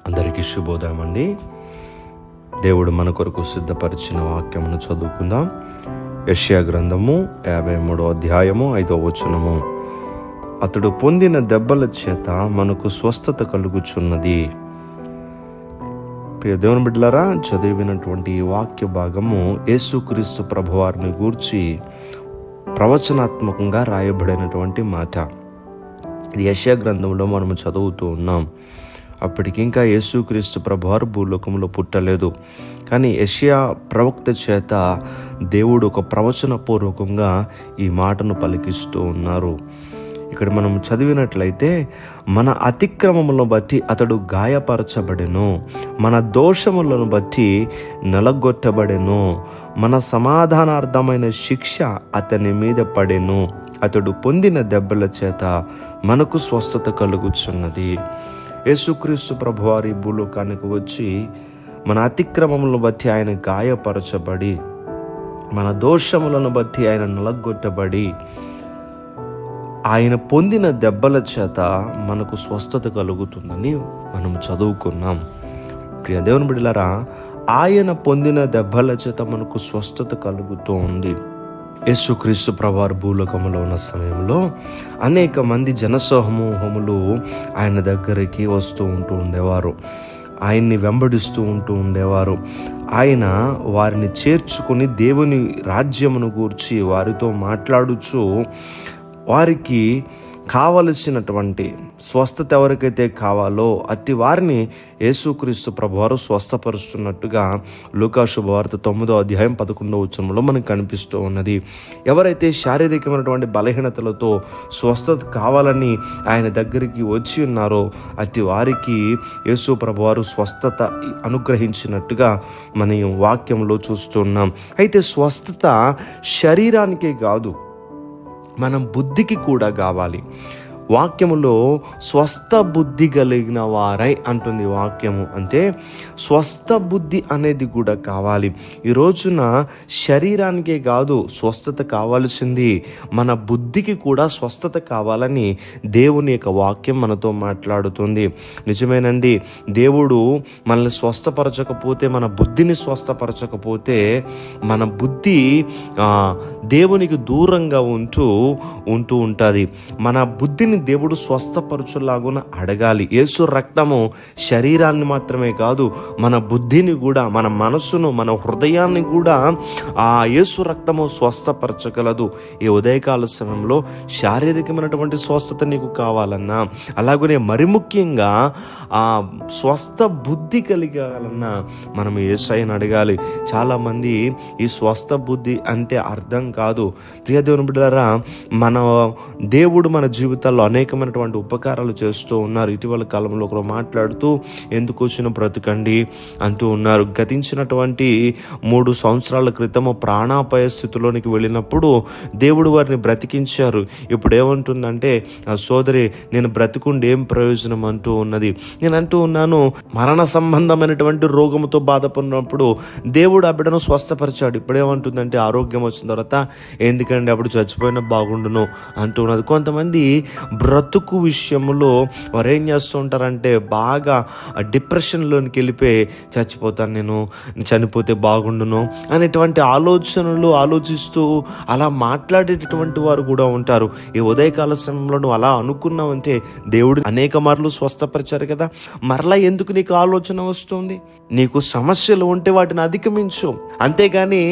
అందరికీ శుభోదయం అండి. దేవుడు మన కొరకు సిద్ధపరిచిన వాక్యమును చదువుకుందాం. యెషయా గ్రంథము 53వ అధ్యాయము 5వ వచనము. అతడు పొందిన దెబ్బల చేత మనకు స్వస్థత కలుగుచున్నది. ప్రియ దేవుని బిడ్డలారా, చదివినటువంటి ఈ వాక్య భాగము యేసుక్రీస్తు ప్రభువారిని గూర్చి ప్రవచనాత్మకంగా రాయబడినటువంటి మాట. ఇది యెషయా గ్రంథంలో మనము చదువుతూ ఉన్నాం. అప్పటికి ఇంకా యేసుక్రీస్తు ప్రభువారు భూలోకంలో పుట్టలేదు. కానీ యెషయా ప్రవక్త చేత దేవుడు ఒక ప్రవచన పూర్వకంగా ఈ మాటను పలికిస్తూ ఉన్నారు. ఇక్కడ మనం చదివినట్లయితే, మన అతిక్రమములను బట్టి అతడు గాయపరచబడెను, మన దోషములను బట్టి నలగొట్టబడెను, మన సమాధానార్థమైన శిక్ష అతని మీద పడెను, అతడు పొందిన దెబ్బల చేత మనకు స్వస్థత కలుగుచున్నది. యేసుక్రీస్తు ప్రభువారి భూలోకానికి వచ్చి మన అతిక్రమములను బట్టి ఆయన గాయపరచబడి, మన దోషములను బట్టి ఆయన నలగొట్టబడి, ఆయన పొందిన దెబ్బల చేత మనకు స్వస్థత కలుగుతుందని మనం చదువుకున్నాం. ప్రియ దేవుని బిడ్డలారా, ఆయన పొందిన దెబ్బల చేత మనకు స్వస్థత కలుగుతూ ఉంది. యేసుక్రీస్తు ప్రభువారు భూలోకంలో ఉన్న సమయంలో అనేక మంది జనసమూహములు ఆయన దగ్గరికి వస్తూ ఉండేవారు, ఆయన్ని వెంబడిస్తూ ఉండేవారు. ఆయన వారిని చేర్చుకుని దేవుని రాజ్యమును గూర్చి వారితో మాట్లాడుచు వారికి కావలసినటువంటి స్వస్థత ఎవరికైతే కావాలో అట్టి వారిని యేసుక్రీస్తు ప్రభువారు స్వస్థపరుస్తున్నట్టుగా లూకా శుభవార్త 9వ అధ్యాయం 11వ వచనంలో మనకు కనిపిస్తూ ఉన్నది. ఎవరైతే శారీరకమైనటువంటి బలహీనతలతో స్వస్థత కావాలని ఆయన దగ్గరికి వచ్చి ఉన్నారో అట్టి వారికి యేసు ప్రభువారు స్వస్థత అనుగ్రహించినట్టుగా మనం వాక్యంలో చూస్తున్నాం. అయితే స్వస్థత శరీరానికే కాదు, మనం బుద్ధికి కూడా కావాలి. వాక్యములో స్వస్థ బుద్ధి కలిగిన వారై అంటుంది వాక్యము. అంటే స్వస్థ బుద్ధి అనేది కూడా కావాలి. ఈ రోజున శరీరానికే కాదు స్వస్థత కావాల్సింది, మన బుద్ధికి కూడా స్వస్థత కావాలని దేవుని యొక్క వాక్యం మనతో మాట్లాడుతుంది. నిజమేనండి, దేవుడు మనల్ని స్వస్థపరచకపోతే, మన బుద్ధిని స్వస్థపరచకపోతే మన బుద్ధి దేవునికి దూరంగా ఉంటూ ఉంటుంది. మన బుద్ధిని దేవుడు స్వస్థపరచులాగున అడగాలి. యేసు రక్తము శరీరాన్ని మాత్రమే కాదు, మన బుద్ధిని కూడా, మన మనస్సును, మన హృదయాన్ని కూడా ఆ యేసు రక్తము స్వస్థపరచగలదు. ఈ ఉదయకాల సమయంలో శారీరకమైనటువంటి స్వస్థత నీకు కావాలన్నా, అలాగనే మరి ముఖ్యంగా ఆ స్వస్థ బుద్ధి కలిగాలన్నా మనం యేసయ్యను అడగాలి. చాలామంది ఈ స్వస్థ బుద్ధి అంటే అర్థం కాదు. ప్రియ దేవుని బిడ్డలారా, మన దేవుడు మన జీవితాల్లో అనేకమైనటువంటి ఉపకారాలు చేస్తూ ఉన్నారు. ఇటీవల కాలంలో ఒకరు మాట్లాడుతూ, ఎందుకు వచ్చిన బ్రతకండి అంటూ ఉన్నారు. గతించినటువంటి 3 సంవత్సరాల క్రితము ప్రాణాపాయ స్థితిలోనికి వెళ్ళినప్పుడు దేవుడు వారిని బ్రతికించారు. ఇప్పుడు ఏమంటుందంటే, సోదరి నేను బ్రతికుండి ఏం ప్రయోజనం అంటూ ఉన్నది. నేను అంటూ ఉన్నాను, మరణ సంబంధమైనటువంటి రోగముతో బాధపడినప్పుడు దేవుడు ఆ బిడ్డను స్వస్థపరిచాడు. ఇప్పుడేమంటుందంటే, ఆరోగ్యం వచ్చిన తర్వాత ఎందుకండి అప్పుడు చచ్చిపోయినా బాగుండును అంటూ ఉన్నది. కొంతమంది బ్రతుకు విషయంలో వారు ఏం చేస్తూ ఉంటారంటే, బాగా డిప్రెషన్లోనికి వెళ్ళిపోయి చచ్చిపోతాను, నేను చనిపోతే బాగుండును అనేటువంటి ఆలోచనలు ఆలోచిస్తూ అలా మాట్లాడేటటువంటి వారు కూడా ఉంటారు. ఈ ఉదయకాల సమయంలో నువ్వు అలా అనుకున్నావంటే దేవుడు అనేక మార్లు స్వస్థపరిచారు కదా, మరలా ఎందుకు నీకు ఆలోచన వస్తుంది? నీకు సమస్యలు ఉంటే వాటిని అధిగమించు, అంతేగాని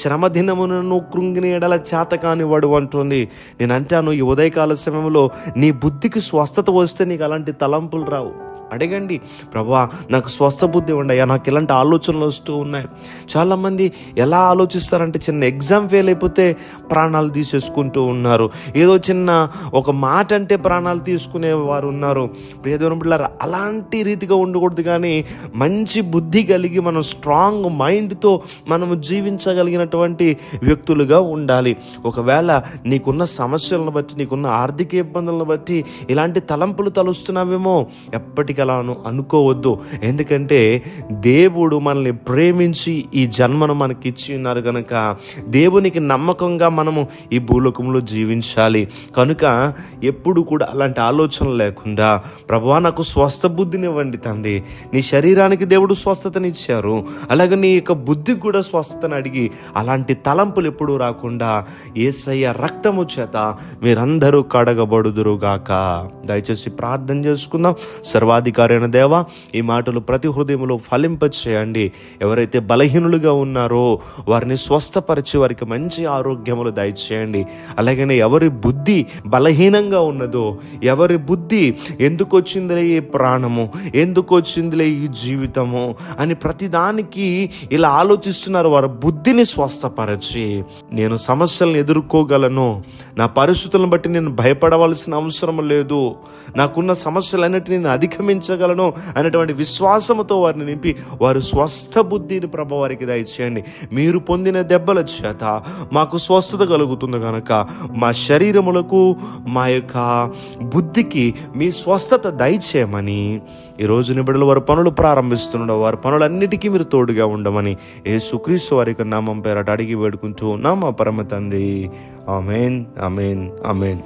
శ్రమ దినమును కృంగిని ఎడల చేత కానివాడు అంటుంది. నేను అంటాను, ఈ ఉదయకాల సమయంలో నీ బుద్ధికి స్వస్థత వస్తే నీకు అలాంటి తలంపులు రావు. అడగండి, ప్రభువా నాకు స్వస్థ బుద్ధి ఉండయా, నాకు ఇలాంటి ఆలోచనలు వస్తూ ఉన్నాయి. చాలామంది ఎలా ఆలోచిస్తారంటే, చిన్న ఎగ్జామ్ ఫెయిల్ అయిపోతే ప్రాణాలు తీసేసుకుంటూ ఉన్నారు. ఏదో చిన్న ఒక మాట అంటే ప్రాణాలు తీసుకునే వారు ఉన్నారు. ప్రియ దేవుని బిడ్డలారా, అలాంటి రీతిగా ఉండకూడదు. కానీ మంచి బుద్ధి కలిగి మనం స్ట్రాంగ్ మైండ్తో మనము జీవించగలిగినటువంటి వ్యక్తులుగా ఉండాలి. ఒకవేళ నీకున్న సమస్యలను బట్టి, నీకున్న ఆర్థిక ఇబ్బందులను బట్టి ఇలాంటి తలంపులు తలుస్తున్నావేమో, ఎప్పటికీ అలా అనుకోవద్దు. ఎందుకంటే దేవుడు మనల్ని ప్రేమించి ఈ జన్మను మనకి ఇచ్చి ఉన్నారు కనుక దేవునికి నమ్మకంగా మనము ఈ భూలోకంలో జీవించాలి. కనుక ఎప్పుడు కూడా అలాంటి ఆలోచనలు లేకుండా, ప్రభువా నాకు స్వస్థ బుద్ధినివ్వండి తండ్రి, నీ శరీరానికి దేవుడు స్వస్థతనిచ్చారు, అలాగే నీ యొక్క బుద్ధికి కూడా స్వస్థతను అడిగి అలాంటి తలంపులు ఎప్పుడూ రాకుండా యేసయ్య రక్తము చేత మీరందరూ కడగబడుదురుగాక. దయచేసి ప్రార్థన చేసుకుందాం. సర్వాధికారి అయిన దేవా, ఈ మాటలు ప్రతి హృదయంలో ఫలింపచేయండి. ఎవరైతే బలహీనులుగా ఉన్నారో వారిని స్వస్థపరిచి వారికి మంచి ఆరోగ్యములు దయచేయండి. అలాగనే ఎవరి బుద్ధి బలహీనంగా ఉన్నదో, ఎవరి బుద్ధి ఎందుకు వచ్చిందిలే ఈ ప్రాణము, ఎందుకు వచ్చిందిలే ఈ జీవితము అని ప్రతిదానికి ఇలా ఆలోచిస్తున్నారు, వారి బుద్ధిని స్వస్థపరచి నేను సమస్యలను ఎదుర్కోగలను, నా పరిస్థితులను బట్టి నేను భయపడవలసిన అవసరం లేదు, నాకున్న సమస్యలన్నిటిని నేను అధిగమించగలను అనేటువంటి విశ్వాసంతో వారిని నింపి వారు స్వస్థ బుద్ధిని ప్రభు వారికి దయచేయండి. మీరు పొందిన దెబ్బల చేత మాకు స్వస్థత కలుగుతుంది కనుక మా శరీరములకు, మా యొక్క బుద్ధికి మీ స్వస్థత దయచేయమని ఈరోజు నిబిడలు వారి పనులు ప్రారంభిస్తుండడం, వారి పనులన్నిటికీ మీరు తోడుగా ఉండమని యేసుక్రీస్తు వారి నామం పేరట అడిగి వేడుకుంటూ ఉన్నాం మా పరమ తండ్రి. ఆమేన్, ఆమేన్, ఆమేన్.